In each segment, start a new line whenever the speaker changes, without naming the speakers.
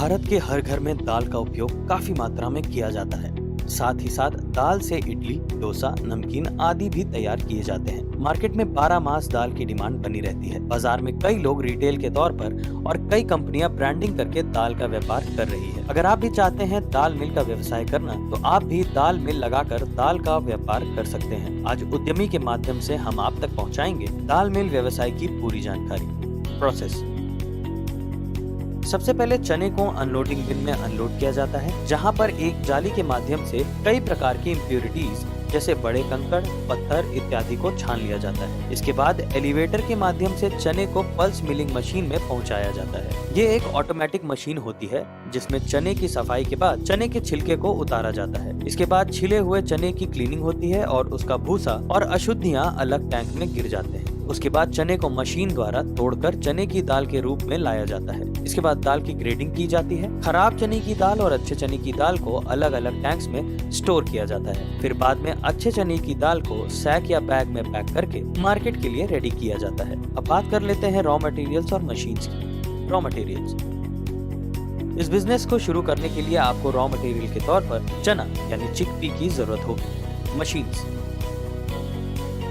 भारत के हर घर में दाल का उपयोग काफी मात्रा में किया जाता है। साथ ही साथ दाल से इडली, डोसा, नमकीन आदि भी तैयार किए जाते हैं। मार्केट में 12 मास दाल की डिमांड बनी रहती है। बाजार में कई लोग रिटेल के तौर पर और कई कंपनियां ब्रांडिंग करके दाल का व्यापार कर रही है। अगर आप भी चाहते हैं दाल मिल का व्यवसाय करना, तो आप भी दाल मिल लगाकर दाल का व्यापार कर सकते हैं। आज उद्यमी के माध्यम से हम आप तक पहुँचाएंगे दाल मिल व्यवसाय की पूरी जानकारी। प्रोसेस: सबसे पहले चने को अनलोडिंग बिन में अनलोड किया जाता है, जहां पर एक जाली के माध्यम से कई प्रकार की इम्प्योरिटीज जैसे बड़े कंकड़, पत्थर इत्यादि को छान लिया जाता है। इसके बाद एलिवेटर के माध्यम से चने को पल्स मिलिंग मशीन में पहुंचाया जाता है। ये एक ऑटोमेटिक मशीन होती है जिसमें चने की सफाई के बाद चने के छिलके को उतारा जाता है। इसके बाद छिले हुए चने की क्लीनिंग होती है और उसका भूसा और अशुद्धियां अलग टैंक में गिर जाते हैं। उसके बाद चने को मशीन द्वारा तोड़कर चने की दाल के रूप में लाया जाता है। इसके बाद दाल की ग्रेडिंग की जाती है। खराब चने की दाल और अच्छे चने की दाल को अलग अलग टैंक्स में स्टोर किया जाता है। फिर बाद में अच्छे चने की दाल को सैक या बैग में पैक करके मार्केट के लिए रेडी किया जाता है। अब बात कर लेते हैं रॉ मटेरियल्स और मशीन्स की। रॉ मटेरियल्स: इस बिजनेस को शुरू करने के लिए आपको रॉ मटेरियल के तौर पर चना यानी चिकपी की जरूरत होगी।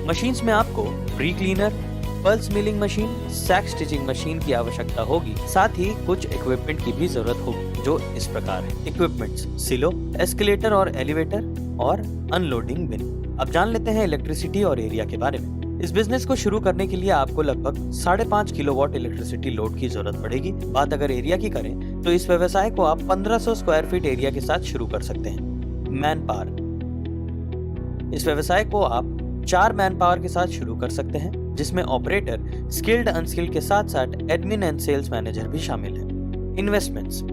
मशीन्स में आपको pre cleaner, pulse milling machine, sack stitching machine की आवश्यकता होगी। साथ ही कुछ इक्विपमेंट की भी जरूरत होगी, जो इस प्रकार है। इक्विपमेंट्स: सिलो, एस्केलेटर और एलिवेटर और अनलोडिंग बिन। अब जान लेते हैं इलेक्ट्रिसिटी और एरिया के बारे में। इस बिजनेस को शुरू करने के लिए आपको लगभग 5.5 किलोवाट इलेक्ट्रिसिटी लोड की जरूरत पड़ेगी। बात अगर एरिया की करें तो इस व्यवसाय को आप 1500 स्क्वायर फीट एरिया के साथ शुरू कर सकते हैं। मैन पावर: इस व्यवसाय को आप 4 मैन पावर के साथ शुरू कर सकते हैं, जिसमें ऑपरेटर, स्किल्ड अनस्किल्ड के साथ साथ एडमिन एंड सेल्स मैनेजर भी शामिल है। इन्वेस्टमेंट्स: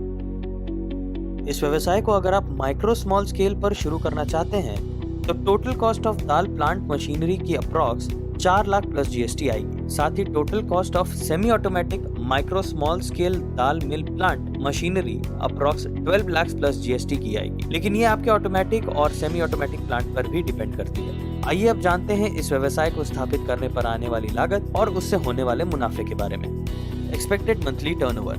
इस व्यवसाय को अगर आप माइक्रो स्मॉल स्केल पर शुरू करना चाहते हैं तो टोटल कॉस्ट ऑफ दाल प्लांट मशीनरी की अप्रॉक्स 4 लाख प्लस जीएसटी आएगी। साथ ही total cost of semi automatic micro small scale दाल mill plant machinery approx 12 lakh plus GST की आएगी। लेकिन ये आपके ऑटोमेटिक और सेमी ऑटोमेटिक प्लांट पर भी डिपेंड करती है। आइए अब जानते हैं इस व्यवसाय को स्थापित करने पर आने वाली लागत और उससे होने वाले मुनाफे के बारे में। एक्सपेक्टेड मंथली टर्नओवर: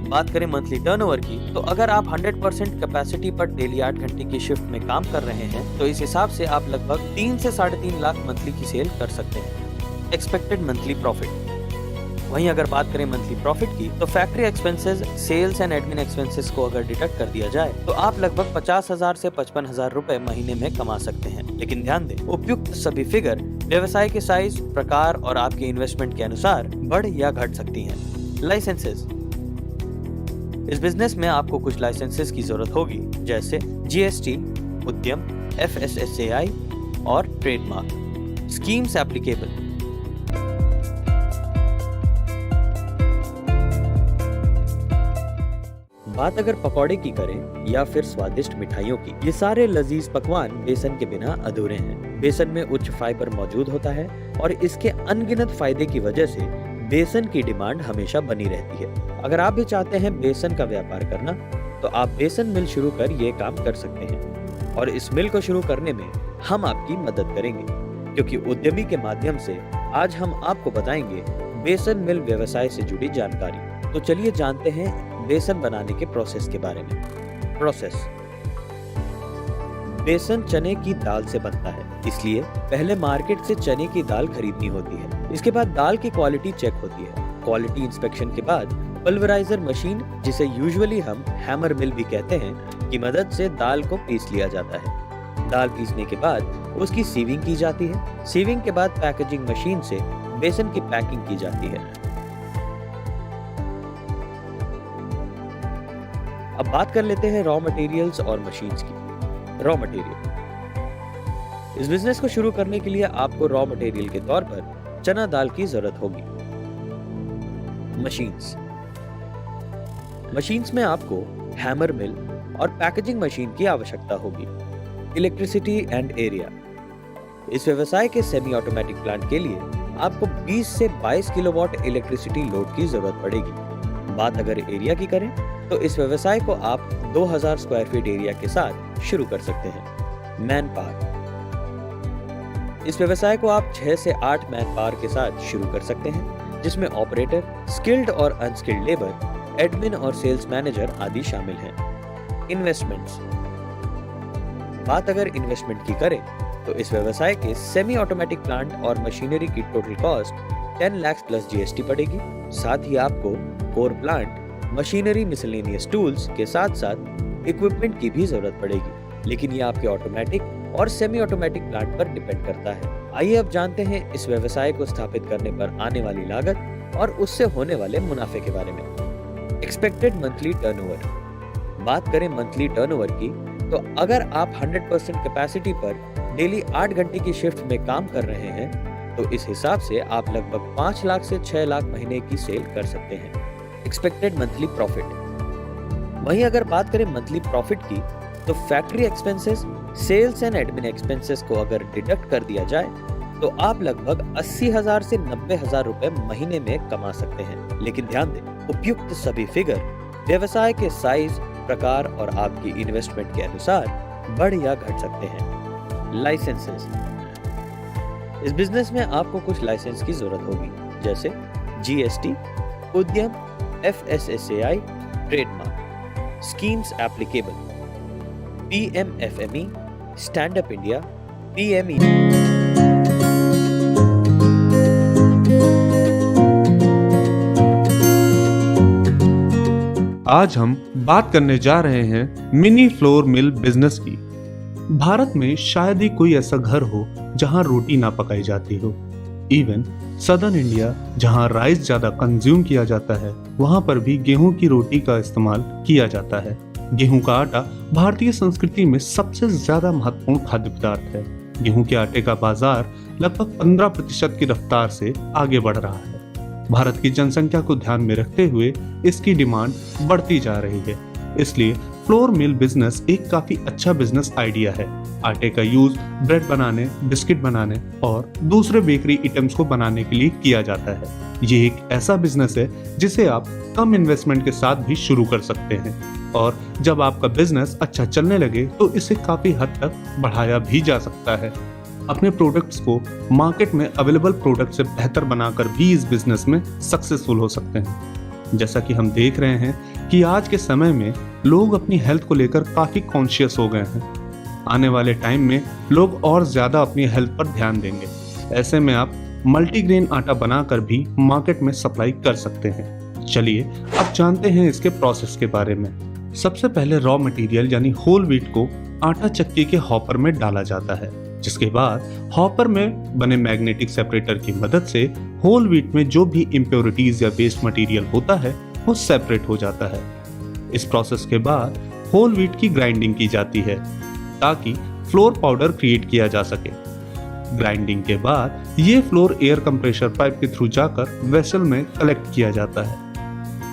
बात करें मंथली टर्नओवर की, तो अगर आप 100% कैपेसिटी पर डेली 8 घंटे की शिफ्ट में काम कर रहे हैं तो इस हिसाब से आप लगभग 3 से 3.5 लाख मंथली की सेल कर सकते हैं। एक्सपेक्टेड मंथली प्रॉफिट: वहीं अगर बात करें मंथली प्रॉफिट की, तो factory expenses, sales and admin expenses को अगर डिडक्ट कर दिया जाए तो आप लगभग 50,000 से 55,000 रुपए महीने में कमा सकते हैं। लेकिन ध्यान दें, उपयुक्त सभी फिगर व्यवसाय के साइज, प्रकार और आपके इन्वेस्टमेंट के अनुसार बढ़ या घट सकती हैं। लाइसेंसेस: इस बिजनेस में आपको कुछ लाइसेंसेस की जरूरत होगी, जैसे जीएसटी, उद्यम, एफएसएसएआई और ट्रेडमार्क। स्कीम्स एप्लीकेबल: बात अगर पकौड़े की करें या फिर स्वादिष्ट मिठाइयों की, ये सारे लजीज पकवान बेसन के बिना अधूरे हैं। बेसन में उच्च फाइबर मौजूद होता है और इसके अनगिनत फायदे की वजह से बेसन की डिमांड हमेशा बनी रहती है। अगर आप भी चाहते हैं बेसन का व्यापार करना, तो आप बेसन मिल शुरू कर ये काम कर सकते हैं। और इस मिल को शुरू करने में हम आपकी मदद करेंगे, क्योंकि उद्यमी के माध्यम से आज हम आपको बताएंगे बेसन मिल व्यवसाय से जुड़ी जानकारी। तो चलिए जानते हैं बेसन बनाने के प्रोसेस के बारे में। प्रोसेस: बेसन चने की दाल से बनता है, इसलिए पहले मार्केट से चने की दाल खरीदनी होती है। इसके बाद दाल की क्वालिटी चेक होती है। क्वालिटी इंस्पेक्शन के बाद पल्वराइजर मशीन, जिसे यूजुअली हम हैमर मिल भी कहते हैं, की मदद से दाल को पीस लिया जाता है। दाल पीसने के बाद उसकी सीविंग की जाती है। सीविंग के बाद पैकेजिंग मशीन से बेसन की पैकिंग की जाती है। अब बात कर लेते हैं रॉ मटेरियल्स और मशीन्स की। रॉ मटेरियल: इस बिजनेस को शुरू करने के लिए आपको रॉ मटेरियल के तौर पर चना दाल की जरूरत होगी। मशीन्स में आपको हैमर मिल और पैकेजिंग मशीन की आवश्यकता होगी। इलेक्ट्रिसिटी एंड एरिया: इस व्यवसाय के सेमी ऑटोमेटिक प्लांट के लिए आपको 20 से 22 किलोवाट इलेक्ट्रिसिटी लोड की जरूरत पड़ेगी। बात अगर एरिया की करें तो इस व्यवसाय को आप 2000 स्क्वायर फीट एरिया के साथ शुरू कर सकते हैं। मैन पावर: इस व्यवसाय को आप 6 से 8 मैन पावर के साथ शुरू कर सकते हैं, जिसमें ऑपरेटर, स्किल्ड और अनस्किल्ड लेबर, एडमिन और सेल्स मैनेजर आदि शामिल हैं। इन्वेस्टमेंट्स। बात अगर इन्वेस्टमेंट की करें तो इस व्यवसाय के सेमी ऑटोमेटिक प्लांट और मशीनरी की total cost 10 lakh plus GST पड़ेगी। साथ ही आपको core plant, machinery, miscellaneous tools के साथ साथ इक्विपमेंट की भी जरूरत पड़ेगी, लेकिन ये आपके ऑटोमेटिक और सेमी ऑटोमेटिक प्लांट पर डिपेंड करता है। आइए अब जानते हैं इस व्यवसाय को स्थापित करने पर आने वाली लागत और उससे होने वाले मुनाफे के बारे में। Expected monthly turnover. बात करें मंथली टर्नओवर की तो अगर आप 100% कैपेसिटी पर डेली 8 घंटे की शिफ्ट में काम कर रहे हैं तो इस हिसाब से आप लगभग 5 लाख से 6 लाख महीने की सेल कर सकते हैं। Expected monthly profit. वहीं अगर बात करें मंथली प्रॉफिट की तो factory expenses, sales and admin expenses को अगर डिडक्ट कर दिया जाए तो आप लगभग 80,000 से 90,000 रुपए महीने में कमा सकते हैं। लेकिन ध्यान दें, उपयुक्त सभी फिगर व्यवसाय के साइज, प्रकार और आपकी इन्वेस्टमेंट के अनुसार बढ़ या घट सकते हैं। लाइसेंसेस। इस बिजनेस में आपको कुछ लाइसेंस की जरूरत होगी, जैसे जीएसटी, उद्यम, FSSAI, trademark, schemes applicable, PMFME, stand up India, PME।
आज हम बात करने जा रहे हैं मिनी फ्लोर मिल बिजनेस की। भारत में शायद ही कोई ऐसा घर हो जहां रोटी ना पकाई जाती हो। इवन सदर्न इंडिया, जहां राइस ज्यादा कंज्यूम किया जाता है, वहां पर भी गेहूं की रोटी का इस्तेमाल किया जाता है। गेहूं का आटा भारतीय संस्कृति में सबसे ज्यादा महत्वपूर्ण खाद्य पदार्थ है। गेहूं के आटे का बाजार लगभग 15% की रफ्तार से आगे बढ़ रहा है। भारत की जनसंख्या को ध्यान में रखते हुए इसकी डिमांड बढ़ती जा रही है, इसलिए फ्लोर मिल बिजनेस एक काफी अच्छा बिजनेस आइडिया है। आटे का यूज ब्रेड बनाने, बिस्किट बनाने और दूसरे बेकरी आइटम्स को बनाने के लिए किया जाता है। ये एक ऐसा बिजनेस है जिसे आप कम इन्वेस्टमेंट के साथ भी शुरू कर सकते हैं और जब आपका बिजनेस अच्छा चलने लगे तो इसे काफी हद तक बढ़ाया भी जा सकता है। अपने प्रोडक्ट्स को मार्केट में अवेलेबल प्रोडक्ट से बेहतर बनाकर भी इस बिजनेस में सक्सेसफुल हो सकते हैं। जैसा कि हम देख रहे हैं कि आज के समय में लोग अपनी हेल्थ को लेकर काफी कॉन्शियस हो गए हैं। आने वाले टाइम में लोग और ज्यादा अपनी हेल्थ पर ध्यान देंगे। ऐसे में आप मल्टीग्रेन आटा बनाकर भी मार्केट में सप्लाई कर सकते हैं। चलिए अब जानते हैं इसके प्रोसेस के बारे में। सबसे पहले रॉ मटेरियल यानी होल व्हीट को आटा चक्की के हॉपर में डाला जाता है, जिसके बाद हॉपर में बने मैग्नेटिक सेपरेटर की मदद से होल व्हीट में जो भी इम्प्योरिटीज या वेस्ट मटेरियल होता है वो सेपरेट हो जाता है। इस प्रोसेस के बाद होल व्हीट की ग्राइंडिंग की जाती है ताकि फ्लोर पाउडर क्रिएट किया जा सके। ग्राइंडिंग के बाद ये फ्लोर एयर कंप्रेशर पाइप के थ्रू जाकर वेसल में कलेक्ट किया जाता है।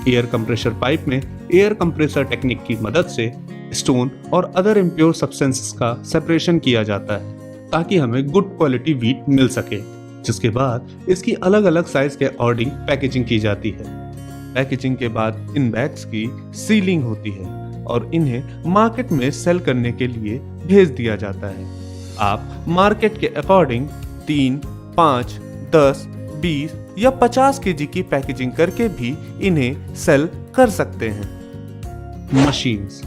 एयर कंप्रेशर पाइप में एयर कंप्रेसर टेक्निक की मदद से स्टोन और अदर इम्प्योर सब्सटेंसेस का सेपरेशन किया जाता है ताकि हमें गुड क्वालिटी व्हीट मिल सके, जिसके बाद इसकी अलग अलग साइज के अकॉर्डिंग पैकेजिंग की जाती है। पैकेजिंग के बाद इन बैग्स की सीलिंग होती है और इन्हें मार्केट में सेल करने के लिए भेज दिया जाता है। आप मार्केट के अकॉर्डिंग 3, 5, 10, 20 या 50 केजी की पैकेजिंग करके भी इन्हें सेल कर सकते हैं। मशीन्स।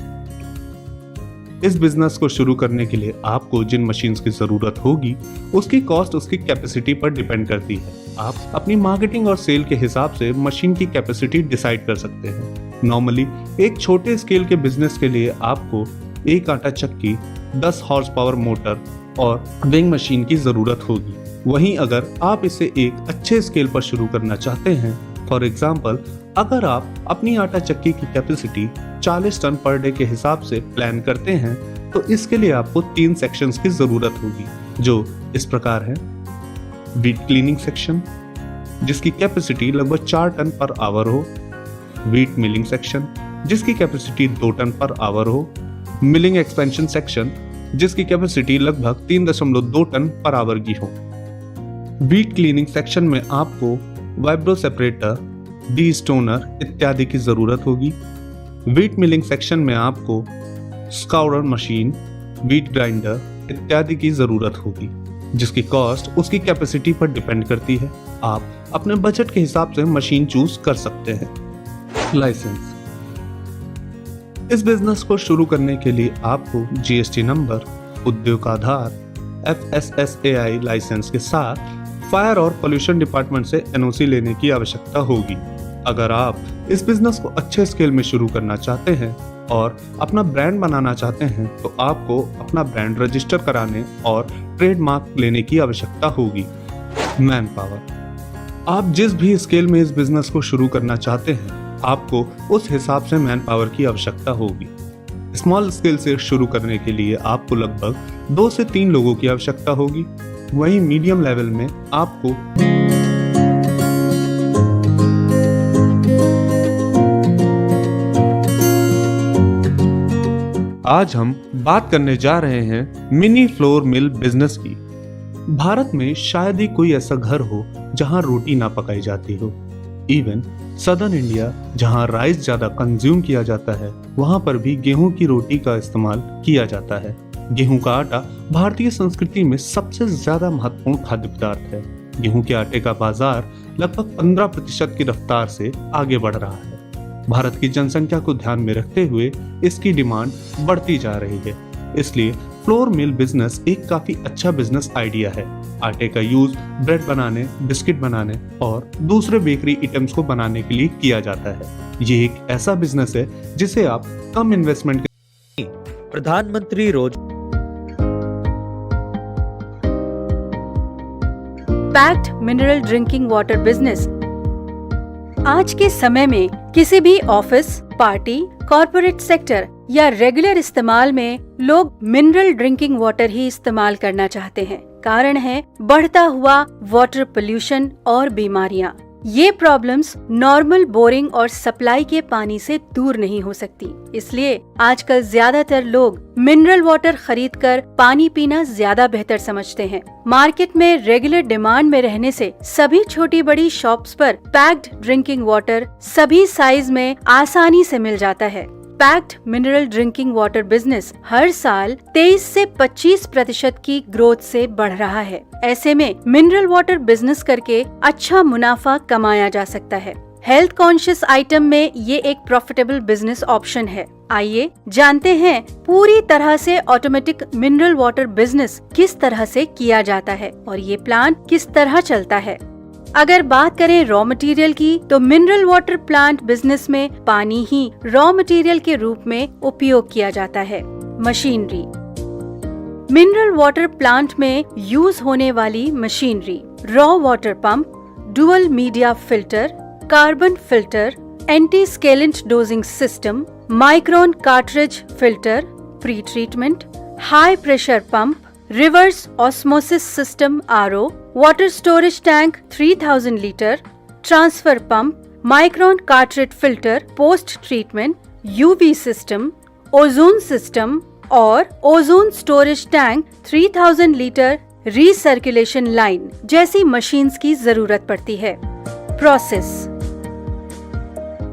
इस बिजनेस को शुरू करने के लिए आपको जिन मशीन्स की जरूरत होगी उसकी कॉस्ट उसकी कैपेसिटी पर डिपेंड करती है। आप अपनी मार्केटिंग और सेल के हिसाब से मशीन की कैपेसिटी डिसाइड कर सकते हैं। नॉर्मली एक छोटे स्केल के बिजनेस के लिए आपको एक आटा चक्की, 10 हॉर्स पावर मोटर और विंग मशीन की जरूरत होगी। वहीं अगर आप इसे एक अच्छे स्केल पर शुरू करना चाहते हैं, फॉर एग्जाम्पल अगर आप अपनी आटा चक्की की कैपेसिटी 40 टन पर डे के हिसाब से प्लान करते हैं तो इसके लिए आपको 3 सेक्शंस की जरूरत होगी, जो इस प्रकार है। व्हीट क्लीनिंग सेक्शन जिसकी कैपेसिटी लगभग 4 टन पर आवर हो, व्हीट मिलिंग सेक्शन जिसकी कैपेसिटी 2 टन पर आवर हो, मिलिंग एक्सपेंशन सेक्शन जिसकी कैपेसिटी लगभग 3.2 टन पर आवर की हो। व्हीट क्लीनिंग सेक्शन में आपको वाइब्रो सेपरेटर, डी स्टोनर इत्यादि की जरूरत होगी। व्हीट मिलिंग सेक्शन में आपको स्काउरर मशीन, व्हीट ग्राइंडर इत्यादि की जरूरत होगी, जिसकी कॉस्ट उसकी कैपेसिटी पर डिपेंड करती है। आप अपने बजट के हिसाब से मशीन चूज कर सकते हैं। लाइसेंस। इस बिजनेस को शुरू करने के लिए आपको जीएसटी नंबर, उद्योग आधार, FSSAI लाइसेंस के साथ फायर और पोल्यूशन डिपार्टमेंट से एनओसी लेने की आवश्यकता होगी। अगर आप इस बिजनेस को अच्छे स्केल में शुरू करना चाहते हैं और अपना ब्रांड बनाना चाहते हैं तो आपको अपना ब्रांड रजिस्टर कराने और ट्रेडमार्क लेने की आवश्यकता होगी। मैन पावर, आप जिस भी स्केल में इस बिजनेस को शुरू करना चाहते हैं आपको उस हिसाब से मैन पावर की आवश्यकता होगी। स्मॉल स्केल से शुरू करने के लिए आपको लगभग 2 से 3 लोगों की आवश्यकता होगी। वहीं मीडियम लेवल में आपको आज हम बात करने जा रहे हैं मिनी फ्लोर मिल बिजनेस की। भारत में शायद ही कोई ऐसा घर हो जहां रोटी ना पकाई जाती हो। इवन सदर्न इंडिया जहां राइस ज्यादा कंज्यूम किया जाता है वहां पर भी गेहूं की रोटी का इस्तेमाल किया जाता है। गेहूं का आटा भारतीय संस्कृति में सबसे ज्यादा महत्वपूर्ण खाद्य पदार्थ है। गेहूं के आटे का बाजार लगभग 15% की रफ्तार से आगे बढ़ रहा है। भारत की जनसंख्या को ध्यान में रखते हुए इसकी डिमांड बढ़ती जा रही है, इसलिए फ्लोर मिल बिजनेस एक काफी अच्छा बिजनेस आइडिया है। आटे का यूज ब्रेड बनाने, बिस्किट बनाने और दूसरे बेकरी आइटम्स को बनाने के लिए किया जाता है। ये एक ऐसा बिजनेस है जिसे आप कम इन्वेस्टमेंट
प्रधानमंत्री रोज
packed mineral drinking water business. आज के समय में किसी भी ऑफिस, पार्टी, कॉर्पोरेट सेक्टर या रेगुलर इस्तेमाल में लोग मिनरल ड्रिंकिंग वाटर ही इस्तेमाल करना चाहते हैं। कारण है बढ़ता हुआ वाटर पोल्यूशन और बीमारियां। ये प्रॉब्लम्स नॉर्मल बोरिंग और सप्लाई के पानी से दूर नहीं हो सकती। इसलिए आजकल ज्यादातर लोग मिनरल वाटर खरीदकर पानी पीना ज्यादा बेहतर समझते हैं। मार्केट में रेगुलर डिमांड में रहने से सभी छोटी बड़ी शॉप्स पर पैक्ड ड्रिंकिंग वाटर सभी साइज में आसानी से मिल जाता है। Packed mineral drinking water business हर साल 23 से 25% की ग्रोथ से बढ़ रहा है। ऐसे में मिनरल वाटर बिजनेस करके अच्छा मुनाफा कमाया जा सकता है। हेल्थ कॉन्शियस आइटम में ये एक प्रॉफिटेबल बिजनेस ऑप्शन है। आइए जानते हैं पूरी तरह से ऑटोमेटिक मिनरल वाटर बिजनेस किस तरह से किया जाता है और ये प्लान किस तरह चलता है। अगर बात करें रॉ मटेरियल की तो मिनरल वाटर प्लांट बिजनेस में पानी ही रॉ मटेरियल के रूप में उपयोग किया जाता है। मशीनरी, मिनरल वाटर प्लांट में यूज होने वाली machinery raw water pump, dual media filter, carbon filter, antiscalant dosing system, micron cartridge filter, pre treatment, high pressure pump, reverse osmosis system RO, water storage tank 3000 litre, transfer pump, micron cartridge filter post treatment, UV system, ozone system और ozone storage tank 3000 litre recirculation line जैसी machines की जरूरत पड़ती है।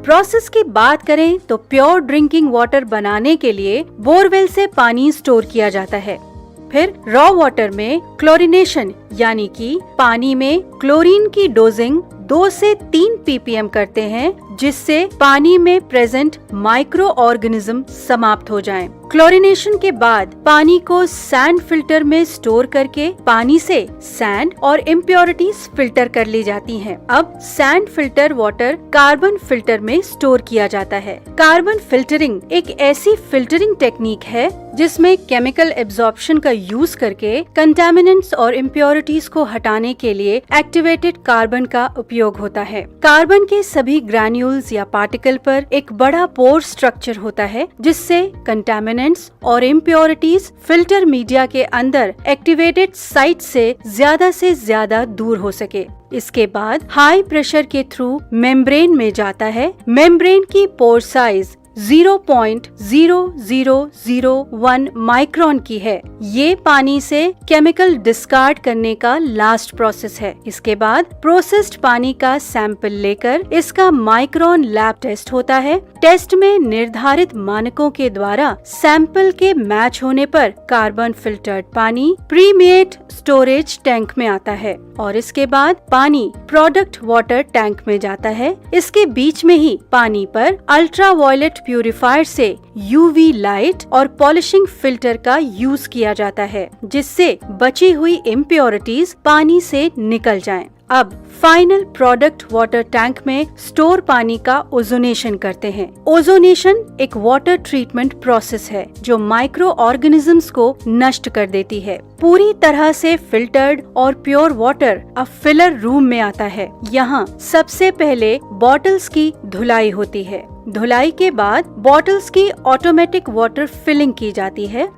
Process की बात करें तो प्योर ड्रिंकिंग वाटर बनाने के लिए बोरवेल से पानी स्टोर किया जाता है। फिर रॉ वाटर में क्लोरीनेशन यानी कि पानी में क्लोरीन की डोजिंग 2 से 3 ppm करते हैं जिससे पानी में प्रेजेंट माइक्रो ऑर्गेनिज्म समाप्त हो जाएं। क्लोरीनेशन के बाद पानी को सैंड फिल्टर में स्टोर करके पानी से सैंड और इम्प्योरिटीज फिल्टर कर ली जाती हैं। अब sand filter water carbon filter में स्टोर किया जाता है। कार्बन फिल्टरिंग एक ऐसी फिल्टरिंग टेक्निक है जिसमें केमिकल एब्जॉर्प्शन का यूज करके कंटामिनेंट्स और इम्प्योरिटीज को हटाने के लिए एक्टिवेटेड कार्बन का उपयोग होता है। कार्बन के सभी ग्रैन्यूल्स या पार्टिकल पर एक बड़ा पोर स्ट्रक्चर होता है जिससे कंटामिनेंट्स और इम्प्योरिटीज फिल्टर मीडिया के अंदर एक्टिवेटेड साइट से ज्यादा दूर हो सके। इसके बाद हाई प्रेशर के थ्रू मेम्ब्रेन में जाता है। मेम्ब्रेन की पोर साइज 0.0001 माइक्रोन की है। ये पानी से केमिकल डिस्कार्ड करने का लास्ट प्रोसेस है। इसके बाद प्रोसेस्ड पानी का सैंपल लेकर इसका माइक्रोन लैब टेस्ट होता है। टेस्ट में निर्धारित मानकों के द्वारा सैंपल के मैच होने पर कार्बन फिल्टर्ड पानी प्रीमिएट स्टोरेज टैंक में आता है और इसके बाद पानी प्रोडक्ट वाटर टैंक में जाता है। इसके बीच में ही पानी पर अल्ट्रावायलेट प्यूरिफायर से यूवी लाइट और पॉलिशिंग फिल्टर का यूज किया जाता है, जिससे बची हुई इम्प्योरिटीज पानी से निकल जाएं। अब फाइनल प्रोडक्ट वाटर टैंक में स्टोर पानी का ओजोनेशन करते हैं। ओजोनेशन एक वाटर ट्रीटमेंट प्रोसेस है जो माइक्रो ऑर्गेनिजम्स को नष्ट कर देती है। पूरी तरह से फिल्टर्ड और प्योर वाटर अब फिलर रूम में आता है। यहाँ सबसे पहले बॉटल्स की धुलाई होती है। धुलाई के बाद बॉटल्स की ऑटोमेटिक वाटर फिलिंग की जाती है।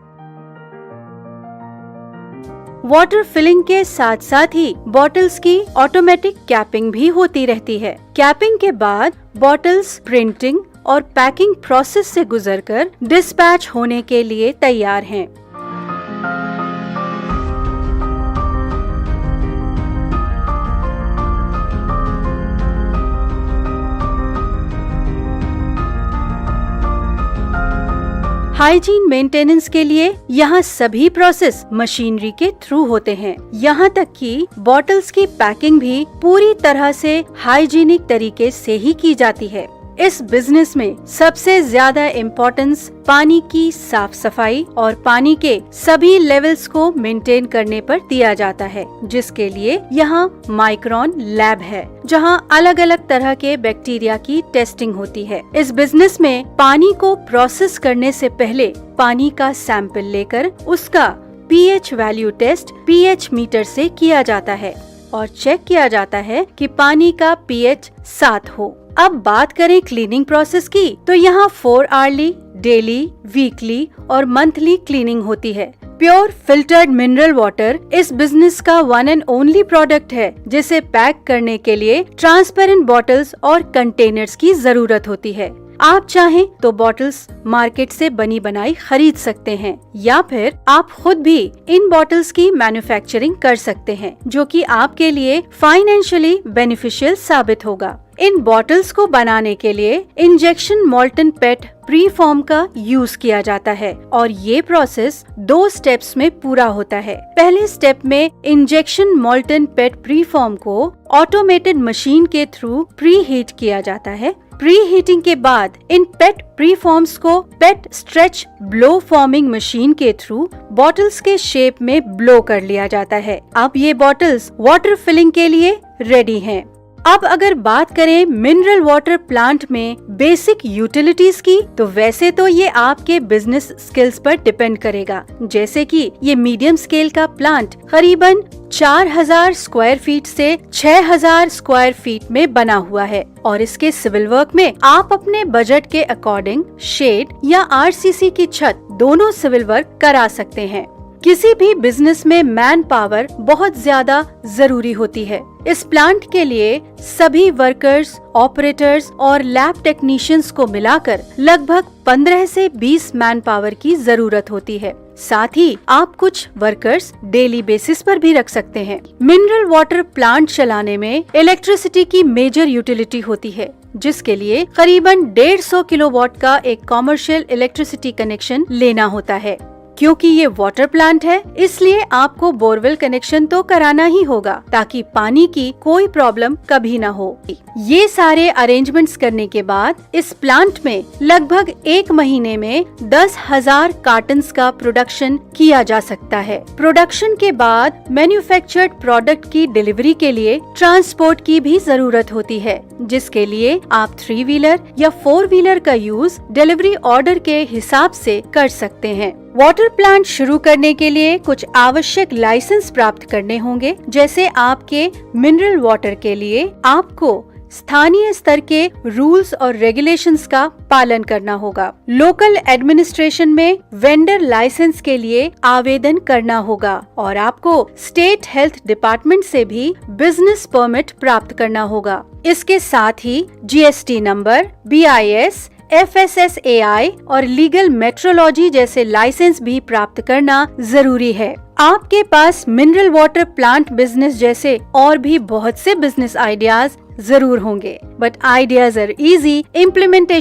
वाटर फिलिंग के साथ साथ ही बॉटल्स की ऑटोमेटिक कैपिंग भी होती रहती है। कैपिंग के बाद बॉटल्स प्रिंटिंग और पैकिंग प्रोसेस से गुजरकर डिस्पैच होने के लिए तैयार हैं। हाइजीन मेंटेनेंस के लिए यहाँ सभी प्रोसेस मशीनरी के थ्रू होते हैं। यहाँ तक कि बॉटल्स की पैकिंग भी पूरी तरह से हाइजीनिक तरीके से ही की जाती है। इस बिजनेस में सबसे ज्यादा इम्पोर्टेंस पानी की साफ सफाई और पानी के सभी लेवल्स को मेंटेन करने पर दिया जाता है, जिसके लिए यहाँ माइक्रोन लैब है, जहाँ अलग अलग तरह के बैक्टीरिया की टेस्टिंग होती है। इस बिजनेस में पानी को प्रोसेस करने से पहले पानी का सैंपल लेकर उसका pH value test pH meter से किया जाता है और चेक किया जाता है कि पानी का पीएच 7 हो। अब बात करें क्लीनिंग प्रोसेस की, तो यहाँ 4 आवर्ली, डेली, वीकली और मंथली क्लीनिंग होती है। प्योर फिल्टर्ड मिनरल वाटर इस बिजनेस का वन एंड ओनली प्रोडक्ट है, जिसे पैक करने के लिए ट्रांसपेरेंट बॉटल्स और कंटेनर्स की जरूरत होती है। आप चाहें तो बॉटल्स मार्केट से बनी बनाई खरीद सकते हैं या फिर आप खुद भी इन बॉटल्स की मैन्युफैक्चरिंग कर सकते हैं, जो कि आपके लिए फाइनेंशियली बेनिफिशियल साबित होगा। इन बॉटल्स को बनाने के लिए इंजेक्शन मोल्टन पेट प्री फॉर्म का यूज किया जाता है और ये प्रोसेस 2 स्टेप्स में पूरा होता है। पहले स्टेप में इंजेक्शन मोल्टन पेट प्री फॉर्म को ऑटोमेटेड मशीन के थ्रू प्री हीट किया जाता है। प्री हीटिंग के बाद इन पेट प्री फॉर्म्स को पेट स्ट्रेच ब्लो फॉर्मिंग मशीन के थ्रू बॉटल्स के शेप में ब्लो कर लिया जाता है। अब ये बॉटल्स वाटर फिलिंग के लिए रेडी हैं। अब अगर बात करें मिनरल वाटर प्लांट में बेसिक यूटिलिटीज की, तो वैसे तो ये आपके बिजनेस स्किल्स पर डिपेंड करेगा। जैसे कि ये मीडियम स्केल का प्लांट करीबन 4000 स्क्वायर फीट से 6000 स्क्वायर फीट में बना हुआ है और इसके सिविल वर्क में आप अपने बजट के अकॉर्डिंग शेड या आरसीसी की छत दोनों सिविल वर्क करा सकते हैं। किसी भी बिजनेस में मैन पावर बहुत ज्यादा जरूरी होती है। इस प्लांट के लिए सभी वर्कर्स, ऑपरेटर्स और लैब टेक्नीशियंस को मिलाकर लगभग 15 से 20 मैन पावर की जरूरत होती है। साथ ही आप कुछ वर्कर्स डेली बेसिस पर भी रख सकते हैं। मिनरल वाटर प्लांट चलाने में इलेक्ट्रिसिटी की मेजर यूटिलिटी होती है, जिसके लिए करीबन 150 किलोवाट का एक कॉमर्शियल इलेक्ट्रिसिटी कनेक्शन लेना होता है। क्योंकि ये वाटर प्लांट है, इसलिए आपको बोरवेल कनेक्शन तो कराना ही होगा ताकि पानी की कोई प्रॉब्लम कभी ना हो। ये सारे अरेंजमेंट्स करने के बाद इस प्लांट में लगभग 1 महीने में 10,000 कार्टन्स का प्रोडक्शन किया जा सकता है। प्रोडक्शन के बाद मैन्युफैक्चर्ड प्रोडक्ट की डिलीवरी के लिए ट्रांसपोर्ट की भी जरूरत होती है, जिसके लिए आप 3 व्हीलर या 4 व्हीलर का यूज डिलीवरी ऑर्डर के हिसाब से कर सकते हैं। वाटर प्लांट शुरू करने के लिए कुछ आवश्यक लाइसेंस प्राप्त करने होंगे, जैसे आपके मिनरल वाटर के लिए आपको स्थानीय स्तर के रूल्स और रेगुलेशंस का पालन करना होगा। लोकल एडमिनिस्ट्रेशन में वेंडर लाइसेंस के लिए आवेदन करना होगा और आपको स्टेट हेल्थ डिपार्टमेंट से भी बिजनेस परमिट प्राप्त करना होगा। इसके साथ ही जीएसटी नंबर, BIS, FSSAI और लीगल मेट्रोलॉजी जैसे लाइसेंस भी प्राप्त करना जरूरी है। आपके पास मिनरल वाटर प्लांट बिजनेस जैसे और भी बहुत से बिजनेस आइडियाज जरूर होंगे, but ideas are easy, implementation